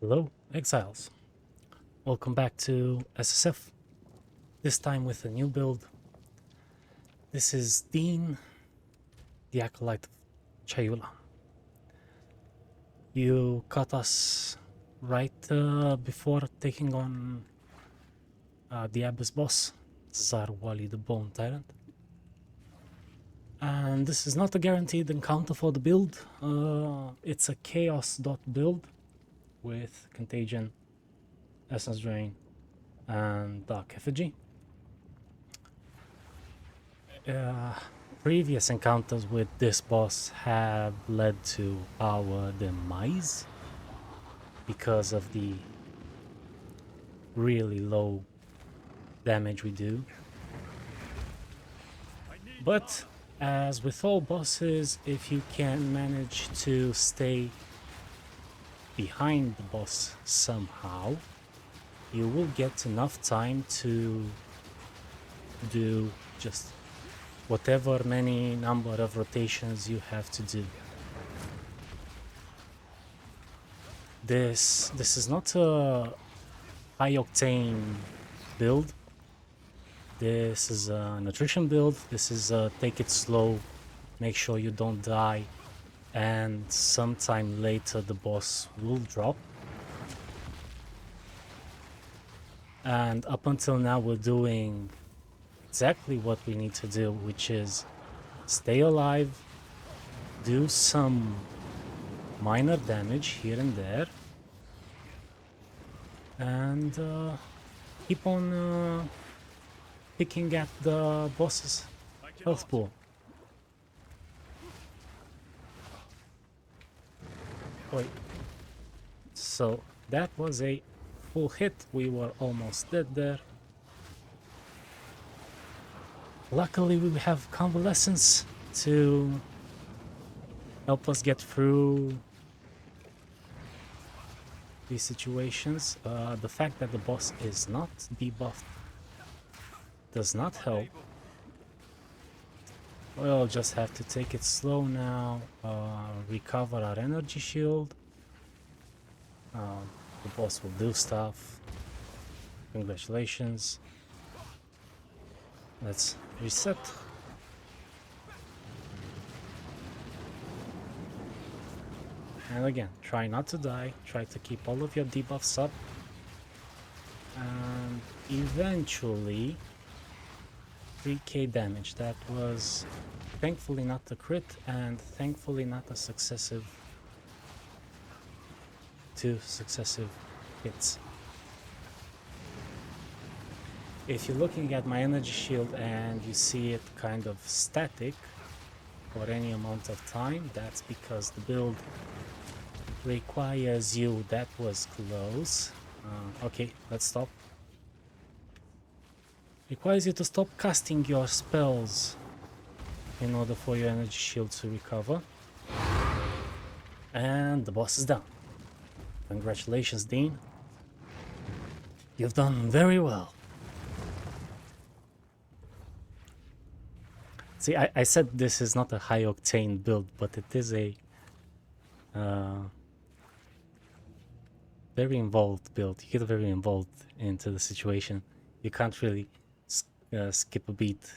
Hello, exiles. Welcome back to SSF, this time with a new build. This is Dean, the Acolyte of Chayula. You caught us right before taking on the Abyss boss, Zarwali the Bone Tyrant. And this is not a guaranteed encounter for the build. It's a chaos dot build with Contagion, Essence Drain, and Dark Effigy. Previous encounters with this boss have led to our demise because of the really low damage we do. But as with all bosses, if you can manage to stay behind the boss somehow, you will get enough time to do just whatever many number of rotations you have to do. This is not a high octane build. This is a nutrition build. This is a take it slow, make sure you don't die, and sometime later the boss will drop. And up until now we're doing exactly what we need to do, which is stay alive, do some minor damage here and there, and keep on picking at the boss's health pool. Wait, so that was a full hit. We were almost dead there. Luckily we have convalescence to help us get through these situations. The fact that the boss is not debuffed does not help. We'll just have to take it slow now, recover our energy shield. The boss will do stuff. Congratulations. Let's reset. And again, try not to die, try to keep all of your debuffs up, and eventually 3k damage. That was thankfully not a crit, and thankfully not a successive, 2 successive hits. If you're looking at my energy shield and you see it kind of static for any amount of time, that's because the build requires you. That was close. Okay, let's stop. Requires you to stop casting your spells in order for your energy shield to recover. And the boss is down. Congratulations, Dean. You've done very well. See, I said this is not a high octane build, but it is a very involved build. You get very involved into the situation. You can't really skip a beat,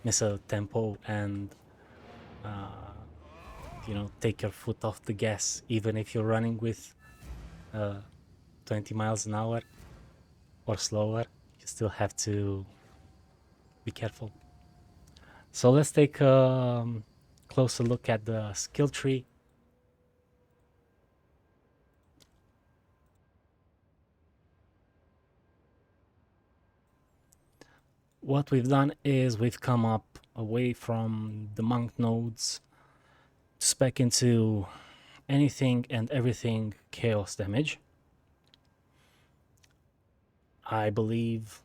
miss a tempo, and you know, take your foot off the gas, even if you're running with 20 miles an hour or slower. You still have to be careful. So let's take a closer look at the skill tree. What we've done is we've come up away from the monk nodes to spec into anything and everything chaos damage. I believe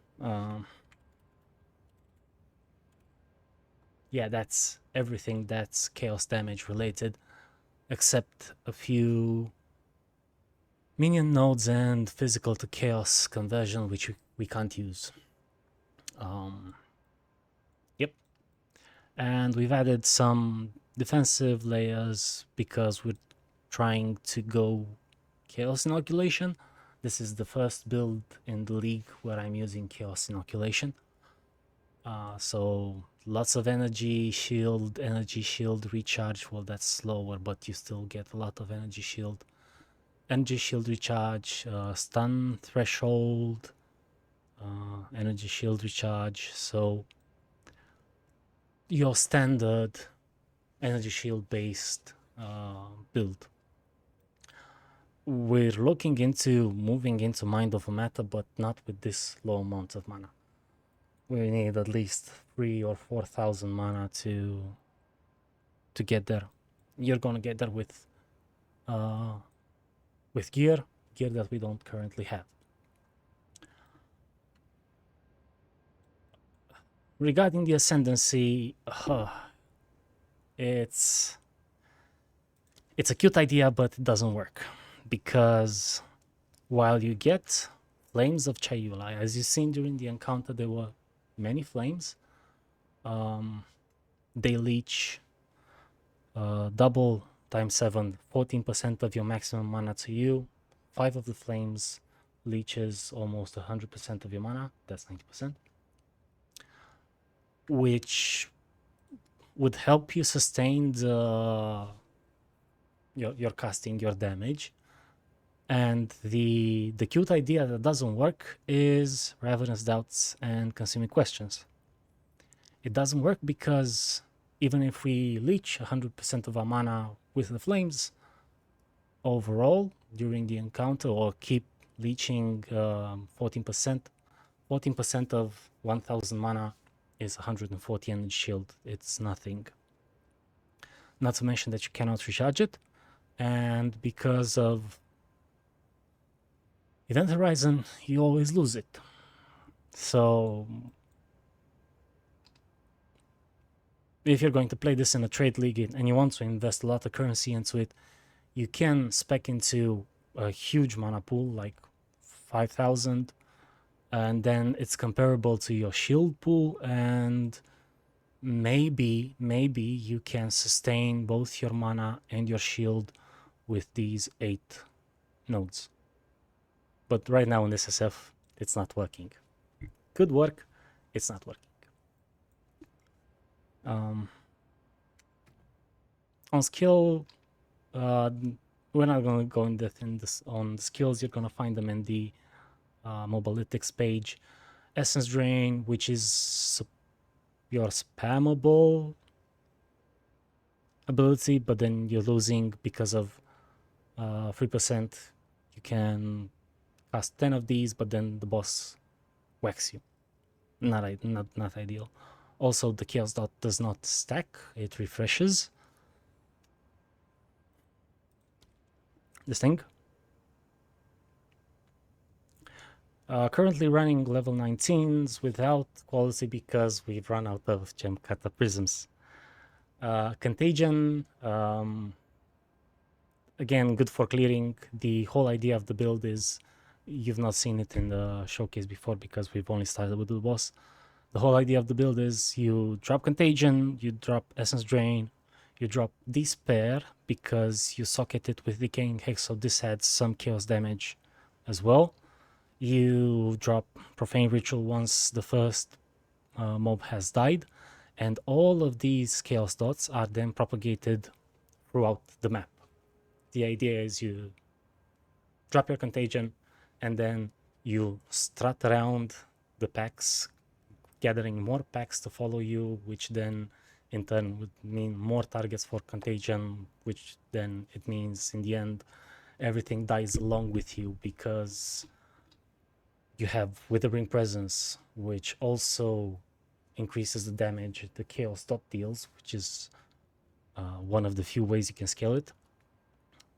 yeah, that's everything that's chaos damage related, except a few minion nodes and physical to chaos conversion, which we can't use. Yep. And we've added some defensive layers because we're trying to go chaos inoculation. This is the first build in the league where I'm using Chaos Inoculation. So lots of energy shield recharge. Well, that's slower, but you still get a lot of energy shield recharge, stun threshold, energy shield recharge. So your standard energy shield based build. We're looking into moving into Mind Over Matter, but not with this low amount of mana. We need at least 3,000 or 4,000 mana to get there. You're gonna get there with gear that we don't currently have. Regarding the Ascendancy, it's a cute idea, but it doesn't work, because while you get Flames of Chayula, as you've seen during the encounter, there were many flames. They leech double times 7, 14% of your maximum mana to you. 5 of the flames leeches almost 100% of your mana. That's 90%, which would help you sustain your casting, your damage. And the cute idea that doesn't work is Ravenous Doubts and Consuming Questions. It doesn't work because even if we leech 100% of our mana with the flames, overall during the encounter, or keep leeching 14%, 14% of 1000 mana is 140 energy shield. It's nothing. Not to mention that you cannot recharge it, and because of Event Horizon, you always lose it. So if you're going to play this in a trade league and you want to invest a lot of currency into it, you can spec into a huge mana pool, like 5,000, and then it's comparable to your shield pool, and maybe you can sustain both your mana and your shield with these 8 nodes. But right now in SSF, it's not working. Could work, it's not working. On skill, we're not going to go in depth on the skills. You're going to find them in the Mobalytics page. Essence Drain, which is your spammable ability, but then you're losing because of 3%. You can cast 10 of these, but then the boss whacks you. Not ideal. Also, the Chaos Dot does not stack, it refreshes. This thing. Currently running level 19s without quality because we've run out of Gem-Kata Prisms. Contagion, again, good for clearing. The whole idea of the build is, you've not seen it in the showcase before because we've only started with the boss. The whole idea of the build is you drop Contagion, you drop Essence Drain, you drop Despair because you socket it with Decaying Hex, so this adds some chaos damage as well. You drop Profane Ritual once the first mob has died, and all of these chaos dots are then propagated throughout the map. The idea is you drop your Contagion, and then you strut around the packs, gathering more packs to follow you, which then in turn would mean more targets for Contagion, which then it means in the end everything dies along with you, because you have Withering Presence, which also increases the damage the Chaos Dot deals, which is one of the few ways you can scale it,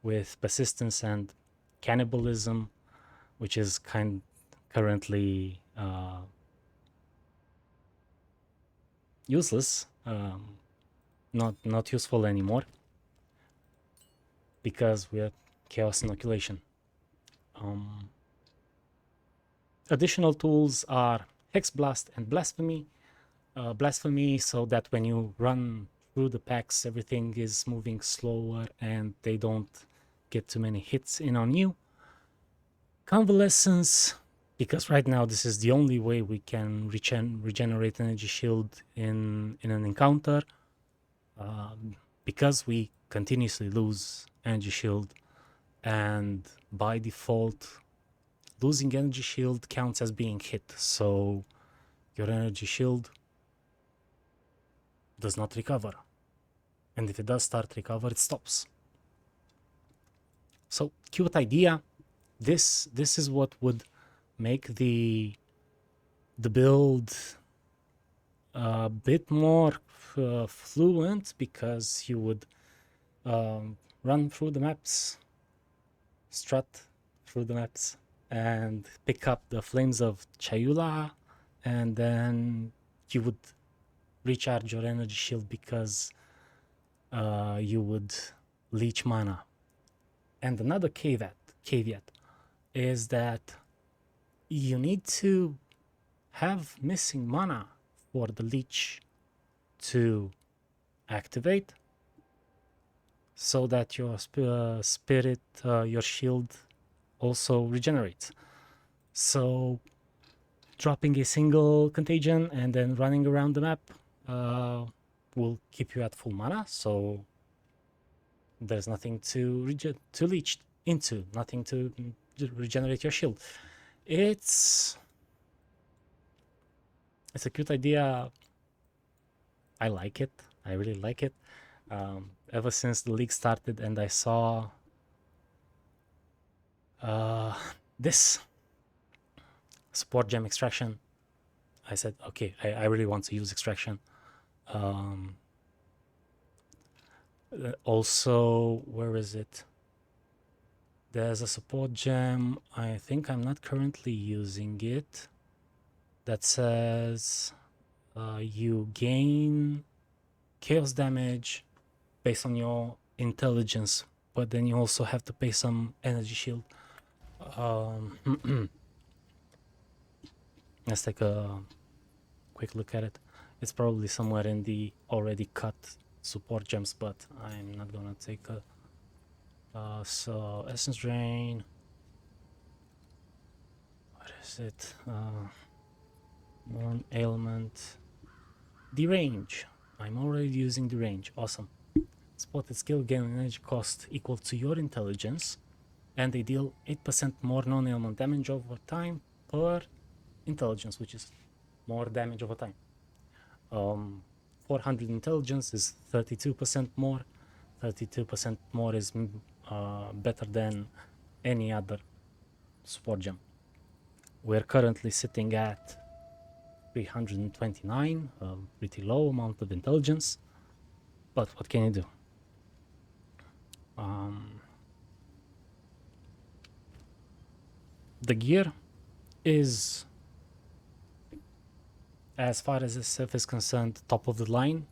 with Persistence and Cannibalism, which is currently useless, not useful anymore, because we have Chaos Inoculation. Additional tools are Hex Blast and Blasphemy. Blasphemy, so that when you run through the packs, everything is moving slower and they don't get too many hits in on you. Convalescence, because right now this is the only way we can regenerate energy shield in an encounter. Because we continuously lose energy shield, and by default losing energy shield counts as being hit, so your energy shield does not recover, and if it does start recover, it stops. So cute idea. This is what would make the build a bit more fluent, because you would run through the maps, strut through the maps, and pick up the flames of Chayula, and then you would recharge your energy shield because you would leech mana. And another caveat is that you need to have missing mana for the leech to activate, so that your spirit, your shield also regenerates. So dropping a single contagion and then running around the map will keep you at full mana, so there's nothing to leech into, nothing to regenerate your shield. It's a cute idea. I like it. I really like it. Ever since the league started and I saw this support gem extraction, I said, okay, I really want to use extraction. Also, where is it? There's a support gem, I think I'm not currently using it, that says you gain chaos damage based on your intelligence, but then you also have to pay some energy shield. Let's take a quick look at it. It's probably somewhere in the already cut support gems, but I'm not gonna take a so essence drain, what is it, one ailment, derange. I'm already using derange. Awesome. Spotted skill gain an energy cost equal to your intelligence, and they deal 8% more non-ailment damage over time per intelligence, which is more damage over time. 400 intelligence is 32% more. 32% more is better than any other support gem. We're currently sitting at 329, a pretty low amount of intelligence, but what can you do? The gear is, as far as SSF is concerned, top of the line.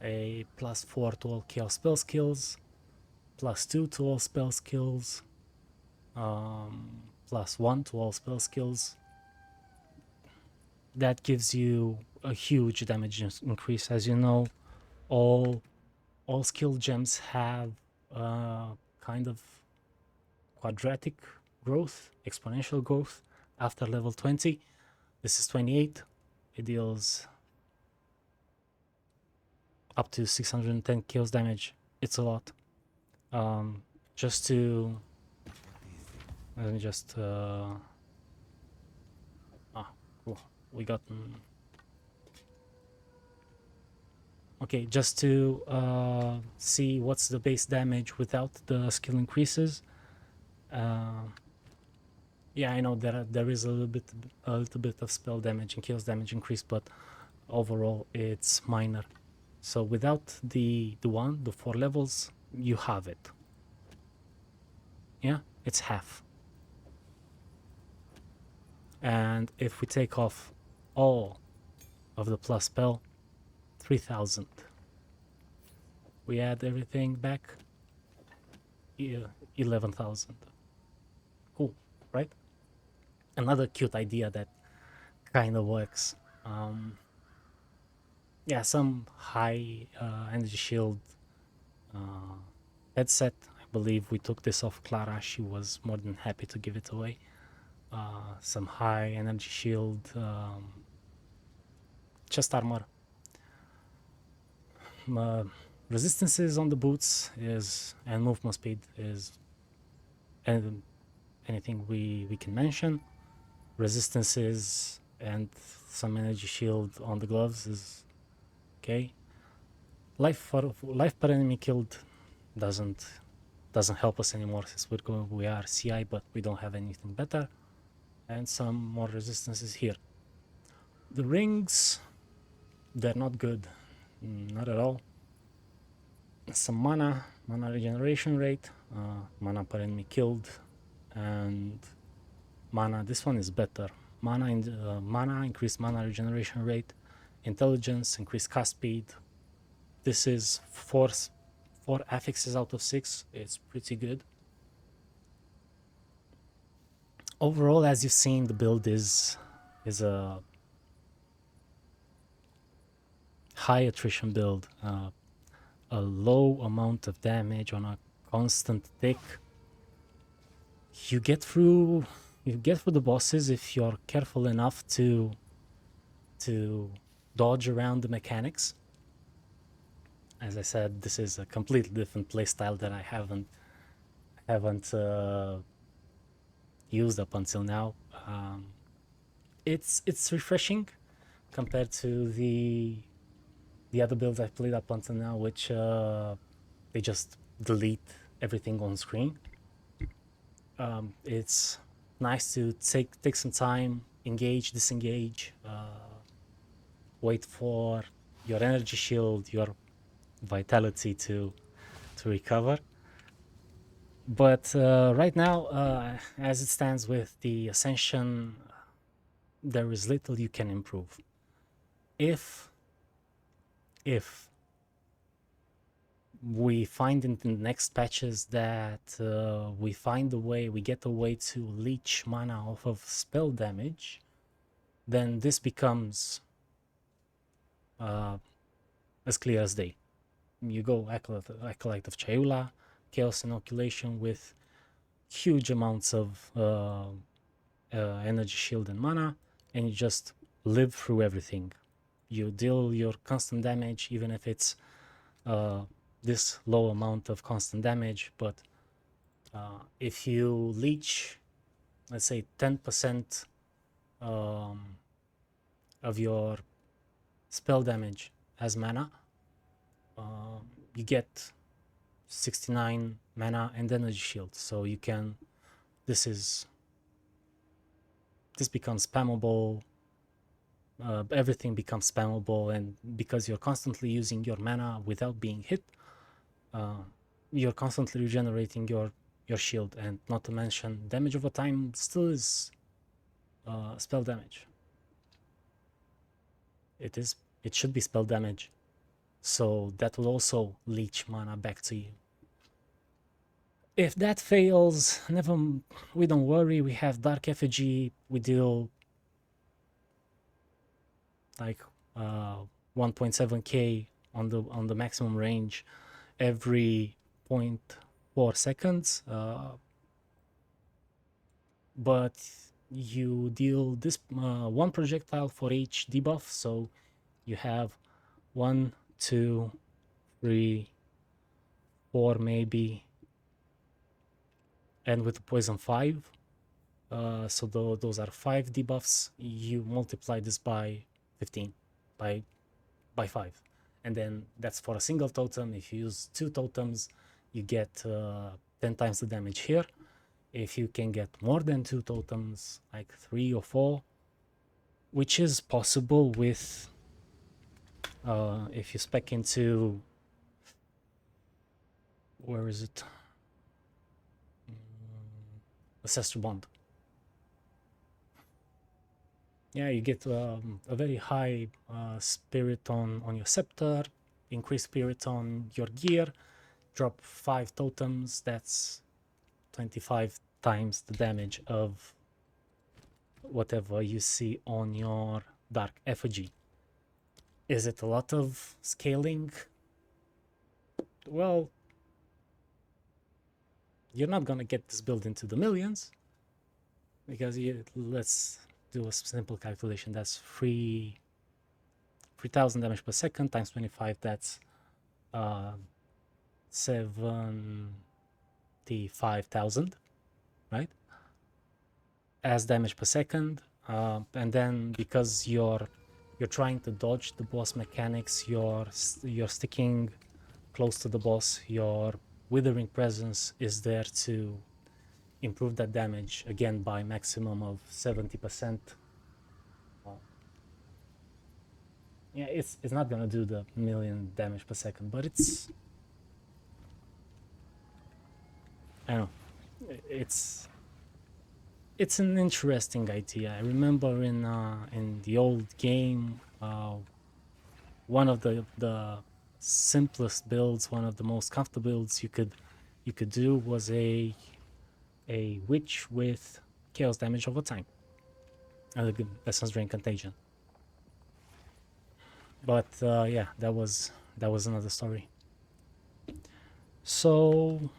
A +4 to all chaos spell skills, +2 to all spell skills, +1 to all spell skills. That gives you a huge damage increase. As you know, all skill gems have kind of quadratic growth, exponential growth after level 20. This is 28. It deals up to 610 chaos damage. It's a lot. Just to let me just cool. We got okay, just to see what's the base damage without the skill increases. Yeah, I know there is a little bit of spell damage and chaos damage increase, but overall it's minor. So without the 4 levels, you have it. Yeah, it's half. And if we take off all of the plus spell, 3000. We add everything back, 11,000. Cool, right? Another cute idea that kind of works. Yeah, some high energy shield headset. believe we took this off Clara. She was more than happy to give it away. Some high energy shield, chest armor. Resistances on the boots is, and movement speed is, and anything we can mention. Resistances and some energy shield on the gloves is okay. Life per enemy killed doesn't help us anymore since we are CI, but we don't have anything better. And some more resistances here. The rings, they're not good, not at all. Some mana regeneration rate, mana per enemy killed, and mana. This one is better. Mana increased mana regeneration rate, intelligence, increased cast speed. This is 4 affixes out of 6. It's pretty good. Overall, as you've seen, the build is a high attrition build, a low amount of damage on a constant tick. You get through the bosses if you're careful enough to dodge around the mechanics. As I said, this is a completely different playstyle that I haven't used up until now. It's refreshing compared to the other builds I've played up until now, which they just delete everything on screen. It's nice to take some time, engage, disengage, wait for your energy shield, your vitality to recover. But right now, as it stands with the Ascension, there is little you can improve. If we find in the next patches that we get a way to leech mana off of spell damage, then this becomes as clear as day. You go Acolyte of Chayula, Chaos Inoculation with huge amounts of energy shield and mana, and you just live through everything. You deal your constant damage, even if it's this low amount of constant damage, but if you leech, let's say 10% of your spell damage as mana, you get 69 mana and energy shield. So you can, this becomes spammable. Everything becomes spammable, and because you're constantly using your mana without being hit, you're constantly regenerating your shield, and not to mention damage over time still is spell damage. It should be spell damage, so that will also leech mana back to you. If that fails, we don't worry. We have Dark Effigy. We deal like 1.7k on the maximum range every 0.4 seconds, but you deal this one projectile for each debuff, so you have 1, 2, 3, 4 maybe, and with the poison 5, so those are 5 debuffs. You multiply this by 15, by 5, and then that's for a single totem. If you use 2 totems, you get 10 times the damage here. If you can get more than 2 totems, like 3 or 4, which is possible with if you spec into, where is it, Ancestor Bond. Yeah, you get a very high spirit on your scepter, increased spirit on your gear, drop 5 totems, that's 25 times the damage of whatever you see on your Dark Effigy. Is it a lot of scaling? Well, you're not gonna get this build into the millions, because let's do a simple calculation. That's 3,000 damage per second times 25. That's 75,000, right? As damage per second, and then because you're trying to dodge the boss mechanics, you're sticking close to the boss. Your withering presence is there to improve that damage again by maximum of 70%. Yeah, it's not gonna do the million damage per second, but it's, I don't know, it's an interesting idea. I remember in the old game, one of the simplest builds, one of the most comfortable builds you could do was a witch with chaos damage over time, Essence Drain Contagion. But yeah, that was another story. So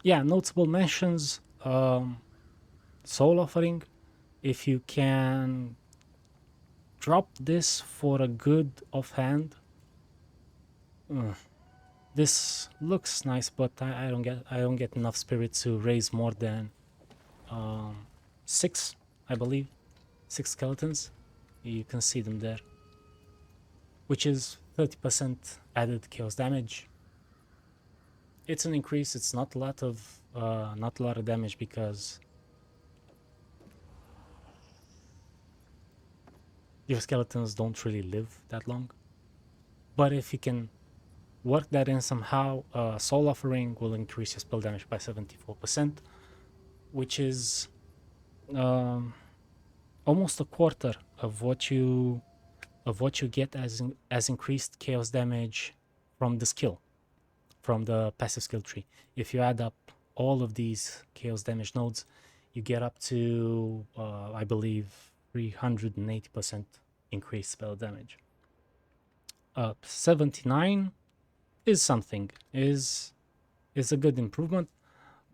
yeah, notable mentions. Soul Offering, if you can drop this for a good offhand. This looks nice, but I don't get enough spirit to raise more than 6, I believe, 6 skeletons. You can see them there, which is 30% added chaos damage. It's an increase. It's not a lot of damage, because your skeletons don't really live that long. But if you can work that in somehow, Soul Offering will increase your spell damage by 74%, which is almost a quarter of what you get as increased chaos damage from the skill, from the passive skill tree. If you add up all of these chaos damage nodes, you get up to I believe 380% increased spell damage. 79 is something, is a good improvement,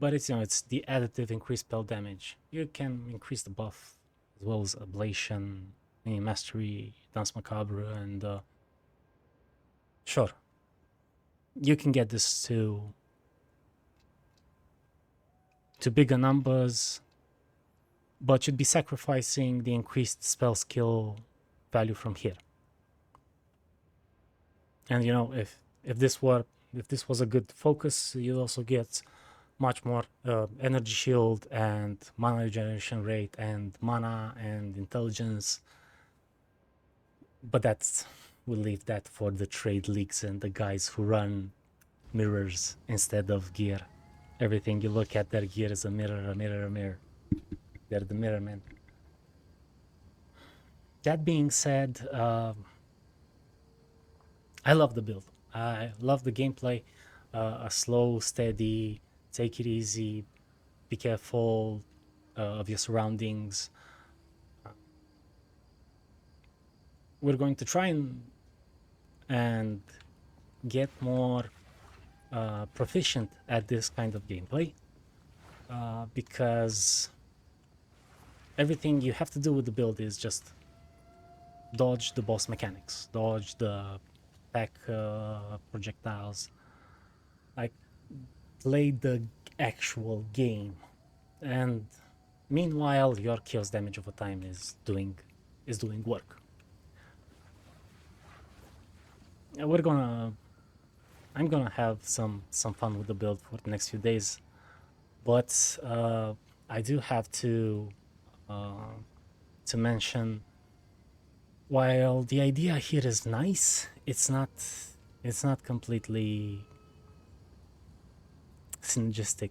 but it's, you know, it's the additive increased spell damage. You can increase the buff as well as Ablation, Mastery, Dance Macabre, and sure, you can get this to bigger numbers, but you'd be sacrificing the increased spell skill value from here. And you know, if this was a good focus, you also get much more energy shield and mana regeneration rate and mana and intelligence. But we'll leave that for the trade leagues and the guys who run mirrors instead of gear. Everything you look at, their gear is a mirror, a mirror, a mirror. They're the mirror men. That being said, I love the build. I love the gameplay. A slow, steady, take it easy, be careful of your surroundings. We're going to try and get more proficient at this kind of gameplay, because everything you have to do with the build is just dodge the boss mechanics, dodge the pack projectiles, like play the actual game, and meanwhile your chaos damage over time is doing work. I'm gonna have some fun with the build for the next few days, but I do have to mention, while the idea here is nice, it's not completely synergistic,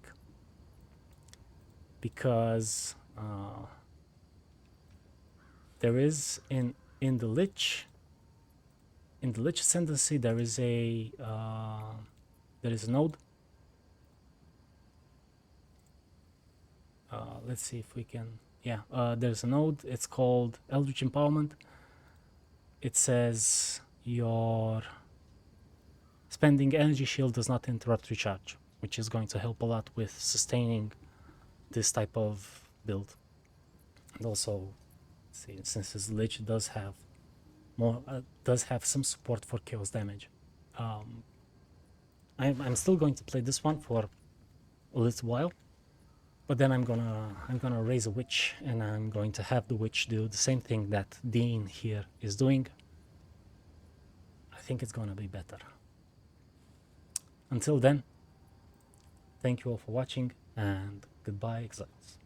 because there is in the Lich Ascendancy, there is a node. Let's see if we can. Yeah, there's a node. It's called Eldritch Empowerment. It says your spending energy shield does not interrupt recharge. which is going to help a lot with sustaining this type of build. And also, see, since his Lich does have some support for chaos damage, I'm still going to play this one for a little while, but then I'm gonna raise a witch, and I'm going to have the witch do the same thing that Dean here is doing. I think it's gonna be better. Until then, thank you all for watching, and goodbye, Exiles.